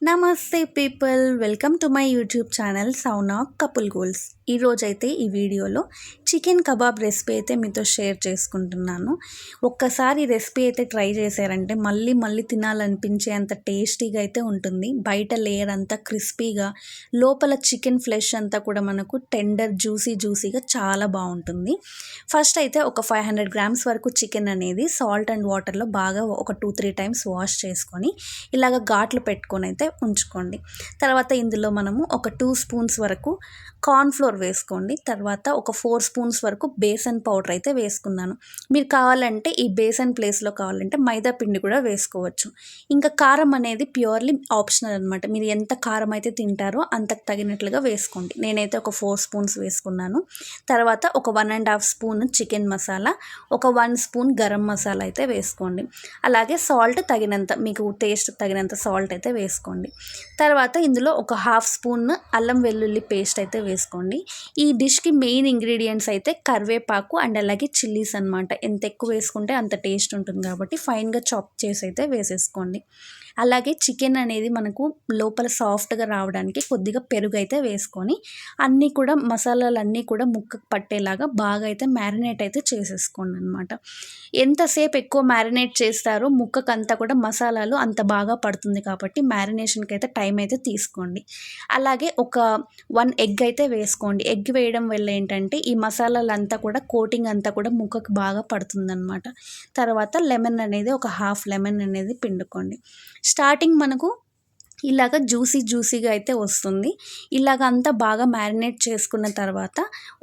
నమస్తే people, welcome to my YouTube channel sauna couple goals. ఈరోజైతే ఈ వీడియోలో చికెన్ కబాబ్ రెసిపీ అయితే మీతో షేర్ చేసుకుంటున్నాను. ఒక్కసారి రెసిపీ అయితే ట్రై చేశారంటే మళ్ళీ మళ్ళీ తినాలనిపించే అంత టేస్టీగా అయితే ఉంటుంది. బయట లేయర్ అంతా క్రిస్పీగా, లోపల చికెన్ ఫ్లెష్ అంతా కూడా మనకు టెండర్ జ్యూసీగా చాలా బాగుంటుంది. ఫస్ట్ అయితే ఒక 500 గ్రామ్స్ వరకు చికెన్ అనేది సాల్ట్ అండ్ వాటర్లో బాగా ఒక 2-3 టైమ్స్ వాష్ చేసుకొని ఇలాగ ఘాట్లు పెట్టుకొని అయితే ఉంచుకోండి. తర్వాత ఇందులో మనము ఒక 2 స్పూన్స్ వరకు కార్న్ఫ్లోర్ వేసుకోండి. తర్వాత ఒక 4 స్పూన్స్ వరకు బేసన్ పౌడర్ అయితే వేసుకున్నాను. మీరు కావాలంటే ఈ బేసన్ ప్లేస్లో కావాలంటే మైదా పిండి కూడా వేసుకోవచ్చు. ఇంకా కారం అనేది ప్యూర్లీ ఆప్షనల్ అనమాట. మీరు ఎంత కారం అయితే తింటారో అంతకు తగినట్లుగా వేసుకోండి. నేనైతే ఒక 4 స్పూన్స్ వేసుకున్నాను. తర్వాత ఒక 1.5 స్పూన్ చికెన్ మసాలా, ఒక 1 స్పూన్ గరం మసాలా అయితే వేసుకోండి. అలాగే సాల్ట్ తగినంత, మీకు టేస్ట్ తగినంత సాల్ట్ అయితే వేసుకోండి. తర్వాత ఇందులో ఒక 1/2 స్పూన్ అల్లం వెల్లుల్లి పేస్ట్ అయితే వేసుకోండి. ఈ డిష్కి మెయిన్ ఇంగ్రీడియంట్స్ అయితే కరివేపాకు అండ్ అలాగే చిల్లీస్ అనమాట. ఎంత ఎక్కువ వేసుకుంటే అంత టేస్ట్ ఉంటుంది కాబట్టి ఫైన్గా చాప్ చేసి అయితే వేసేసుకోండి. అలాగే చికెన్ అనేది మనకు లోపల సాఫ్ట్గా రావడానికి కొద్దిగా పెరుగు అయితే వేసుకొని అన్నీ కూడా మసాలాలన్నీ కూడా ముక్కకు పట్టేలాగా బాగా అయితే మ్యారినేట్ అయితే చేసేసుకోండి అనమాట. ఎంతసేపు ఎక్కువ మ్యారినేట్ చేస్తారో ముక్కకంతా కూడా మసాలాలు అంత బాగా పడుతుంది కాబట్టి మ్యారినేషన్కి అయితే టైం అయితే తీసుకోండి. అలాగే ఒక 1 ఎగ్ అయితే వేసుకోండి. ఎగ్ వేయడం వల్ల ఏంటంటే ఈ మసాలాలంతా కూడా కోటింగ్ అంతా కూడా ముక్కకు బాగా పడుతుందన్నమాట. తర్వాత లెమన్ అనేది ఒక 1/2 లెమన్ అనేది పిండుకోండి. స్టార్టింగ్ మనకు ఇలాగ జ్యూసీగా అయితే వస్తుంది. ఇలాగ అంతా బాగా మ్యారినేట్ చేసుకున్న తర్వాత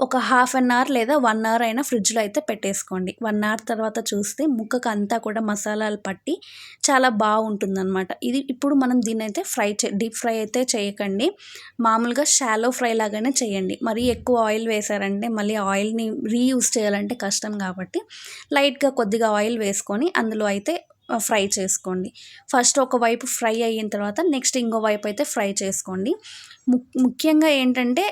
ఒక 1/2 అవర్ లేదా 1 అవర్ అయినా ఫ్రిడ్జ్లో అయితే పెట్టేసుకోండి. 1 అవర్ తర్వాత చూస్తే ముక్కకు అంతా కూడా మసాలాలు పట్టి చాలా బాగుంటుందన్నమాట. ఇది ఇప్పుడు మనం దీన్ని అయితే డీప్ ఫ్రై అయితే చేయకండి. మామూలుగా షాలో ఫ్రై లాగానే చేయండి. మరీ ఎక్కువ ఆయిల్ వేసారంటే మళ్ళీ ఆయిల్ని రీయూజ్ చేయాలంటే కష్టం కాబట్టి లైట్గా కొద్దిగా ఆయిల్ వేసుకొని అందులో అయితే ఫ్రై చేసుకోండి. ఫస్ట్ ఒకవైపు ఫ్రై అయిన తర్వాత నెక్స్ట్ ఇంకో వైపు అయితే ఫ్రై చేసుకోండి. ముఖ్యంగా ఏంటంటే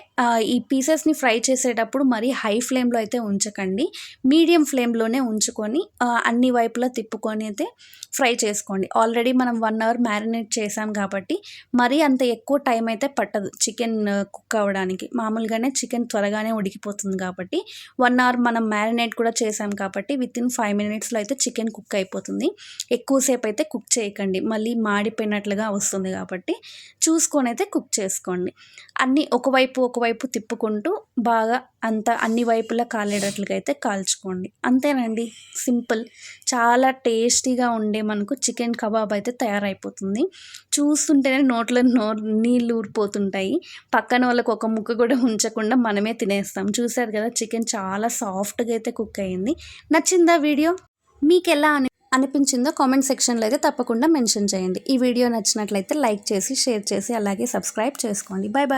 ఈ పీసెస్ని ఫ్రై చేసేటప్పుడు మరీ హై ఫ్లేమ్లో అయితే ఉంచకండి. మీడియం ఫ్లేమ్లోనే ఉంచుకొని అన్ని వైపులా తిప్పుకొని అయితే ఫ్రై చేసుకోండి. ఆల్రెడీ మనం 1 అవర్ మ్యారినేట్ చేసాం కాబట్టి మరీ అంత ఎక్కువ టైం అయితే పట్టదు చికెన్ కుక్ అవ్వడానికి. మామూలుగానే చికెన్ త్వరగానే ఉడికిపోతుంది కాబట్టి 1 అవర్ మనం మ్యారినేట్ కూడా చేసాం కాబట్టి వితిన్ 5 మినిట్స్లో అయితే చికెన్ కుక్ అయిపోతుంది. ఎక్కువసేపు అయితే కుక్ చేయకండి, మళ్ళీ మాడిపోయినట్లుగా వస్తుంది కాబట్టి చూసుకొని అయితే కుక్ చేసుకోండి. అన్నీ ఒకవైపు తిప్పుకుంటూ బాగా అన్ని వైపులా కాలేటట్లుగా అయితే కాల్చుకోండి. అంతేనండి, సింపుల్. చాలా టేస్టీగా ఉండే మనకు చికెన్ కబాబ్ అయితే తయారైపోతుంది. చూస్తుంటేనే నోట్లో నీళ్ళు ఊరిపోతుంటాయి. పక్కన వాళ్ళకి ఒక ముక్క కూడా ఉంచకుండా మనమే తినేస్తాం. చూసారు కదా, చికెన్ చాలా సాఫ్ట్గా అయితే కుక్ అయ్యింది. నచ్చిందా వీడియో? మీకు ఎలా అనిపించిందో కామెంట్ సెక్షన్లో అయితే తప్పకుండా మెన్షన్ చేయండి. ఈ వీడియో నచ్చినట్లయితే లైక్ చేసి, షేర్ చేసి, అలాగే సబ్స్క్రైబ్ చేసుకోండి. Bye bye.